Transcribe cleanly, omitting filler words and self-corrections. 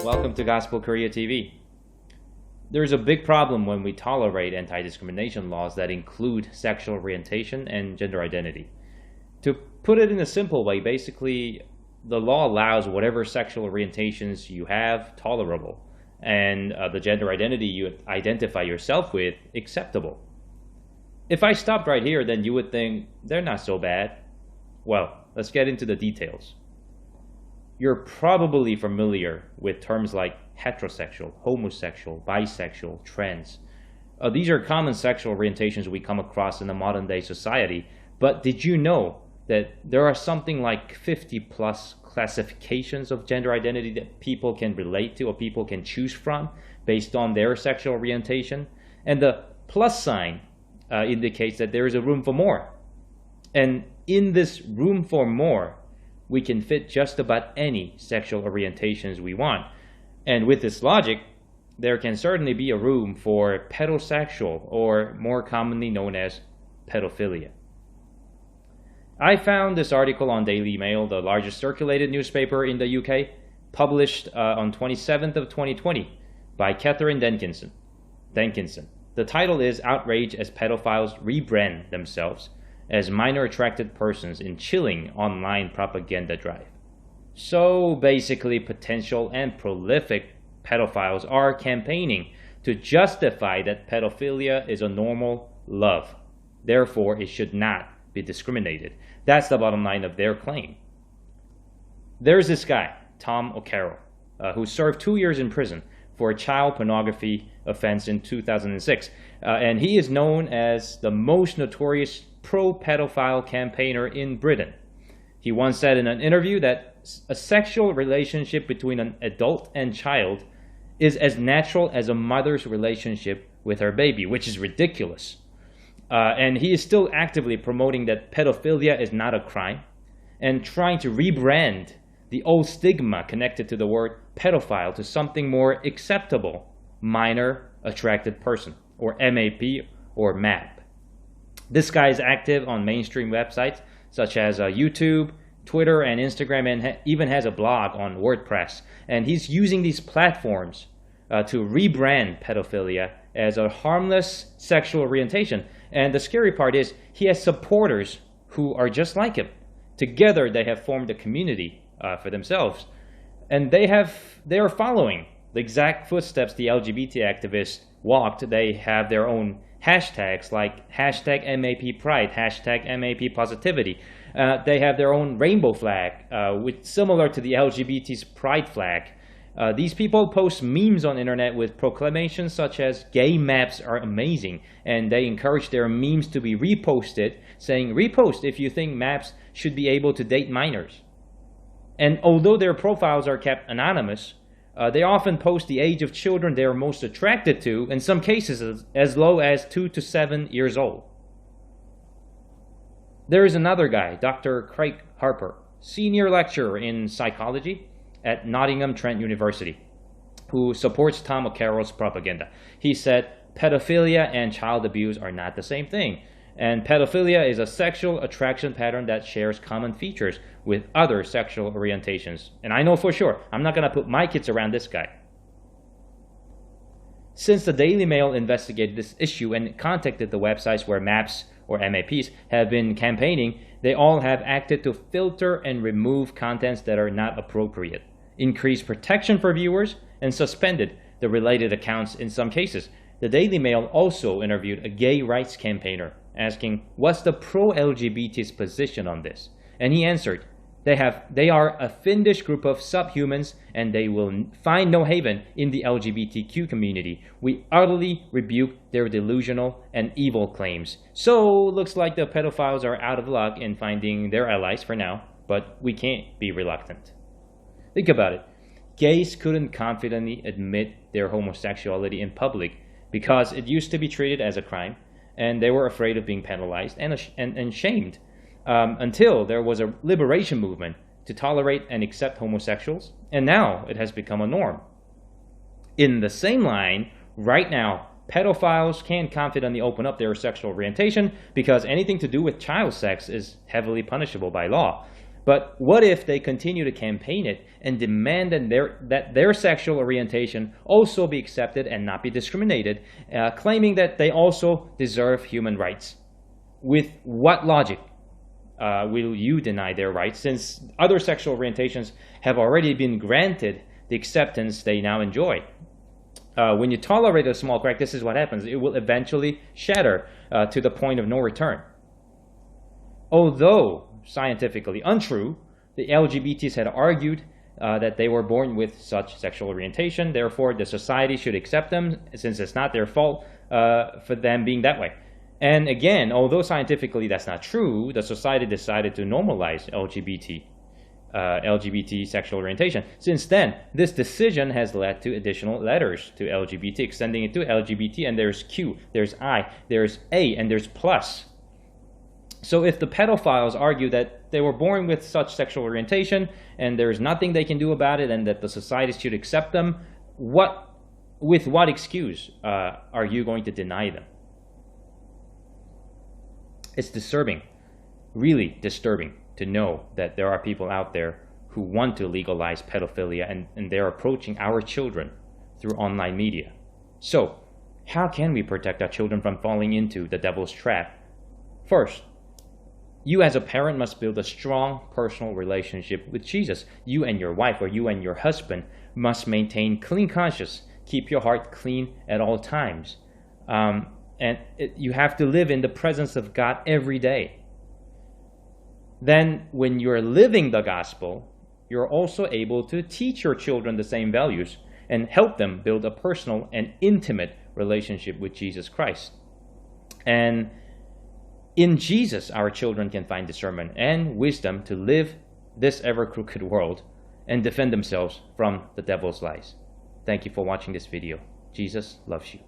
welcome to GospelKorea TV. There's a big problem when we tolerate anti-discrimination laws that include sexual orientation and gender identity. To put it in a simple way, basically, the law allows whatever sexual orientations you have tolerable, and the gender identity you identify yourself with acceptable. If I stopped right here, then you would think they're not so bad. Well, let's get into the details. You're probably familiar with terms like heterosexual, homosexual, bisexual, trans. These are common sexual orientations we come across in the modern day society, but did you know that there are something like 50 plus classifications of gender identity that people can relate to or people can choose from based on their sexual orientation? And the plus sign indicates that there is a room for more. And in this room for more, we can fit just about any sexual orientations we want. And with this logic, there can certainly be a room for pedosexual, or more commonly known as pedophilia. I found this article on Daily Mail, the largest circulated newspaper in the UK, published on 27th of 2020 by Catherine Denkinson. The title is Outrage as Pedophiles Rebrand Themselves as Minor-Attracted Persons in Chilling Online Propaganda Drive. So basically, potential and prolific pedophiles are campaigning to justify that pedophilia is a normal love. Therefore, it should not be discriminated. That's the bottom line of their claim. There's this guy, Tom O'Carroll, who served 2 years in prison for a child pornography offense in 2006. And he is known as the most notorious pro-pedophile campaigner in Britain. He once said in an interview that a sexual relationship between an adult and child is as natural as a mother's relationship with her baby, which is ridiculous. And he is still actively promoting that pedophilia is not a crime and trying to rebrand the old stigma connected to the word pedophile to something more acceptable, minor attracted person, or M.A.P. or M.A.P. This guy is active on mainstream websites such as YouTube, Twitter, and Instagram, and even has a blog on WordPress. And he's using these platforms to rebrand pedophilia as a harmless sexual orientation. And the scary part is he has supporters who are just like him. Together, they have formed a community for themselves. And they are following the exact footsteps the LGBT activists walked. They have their own hashtags like hashtag M.A.P. Pride, hashtag M.A.P. Positivity. They have their own rainbow flag, which similar to the LGBT's pride flag. These people post memes on the internet with proclamations such as gay maps are amazing, and they encourage their memes to be reposted, saying repost if you think maps should be able to date minors. And although their profiles are kept anonymous, they often post the age of children they are most attracted to, in some cases as low as 2 to 7 years old. There is another guy, Dr. Craig Harper, senior lecturer in psychology at Nottingham Trent University, who supports Tom O'Carroll's propaganda. He said, pedophilia and child abuse are not the same thing. And pedophilia is a sexual attraction pattern that shares common features with other sexual orientations. And I know for sure, I'm not going to put my kids around this guy. Since the Daily Mail investigated this issue and contacted the websites where MAPs or M.A.Ps have been campaigning, they all have acted to filter and remove contents that are not appropriate, increase protection for viewers, and suspended the related accounts in some cases. The Daily Mail also interviewed a gay rights campaigner, asking, what's the pro-LGBT's position on this? And he answered, they are a fiendish group of subhumans and they will find no haven in the LGBTQ community. We utterly rebuke their delusional and evil claims. So, looks like the pedophiles are out of luck in finding their allies for now, but we can't be reluctant. Think about it. Gays couldn't confidently admit their homosexuality in public because it used to be treated as a crime, and they were afraid of being penalized and shamed until there was a liberation movement to tolerate and accept homosexuals, and now it has become a norm. In the same line, right now, pedophiles can't confidently open up their sexual orientation because anything to do with child sex is heavily punishable by law. But what if they continue to campaign it and demand that their sexual orientation also be accepted and not be discriminated, claiming that they also deserve human rights? With what logic will you deny their rights, since other sexual orientations have already been granted the acceptance they now enjoy? When you tolerate a small crack, this is what happens. It will eventually shatter to the point of no return. Although scientifically untrue, the LGBTs had argued that they were born with such sexual orientation, therefore the society should accept them since it's not their fault for them being that way. And again, although scientifically that's not true, the society decided to normalize LGBT sexual orientation. Since then, this decision has led to additional letters to LGBT, extending it to LGBT, and there's Q, there's I, there's A, and there's plus. So if the pedophiles argue that they were born with such sexual orientation and there's nothing they can do about it and that the society should accept them, with what excuse are you going to deny them? It's disturbing, really disturbing, to know that there are people out there who want to legalize pedophilia and they're approaching our children through online media. So, how can we protect our children from falling into the devil's trap? First, you as a parent must build a strong personal relationship with Jesus. You and your wife or you and your husband must maintain clean conscience. Keep your heart clean at all times. You have to live in the presence of God every day. Then when you're living the gospel, you're also able to teach your children the same values and help them build a personal and intimate relationship with Jesus Christ. And in Jesus, our children can find discernment and wisdom to live this ever-crooked world and defend themselves from the devil's lies. Thank you for watching this video. Jesus loves you.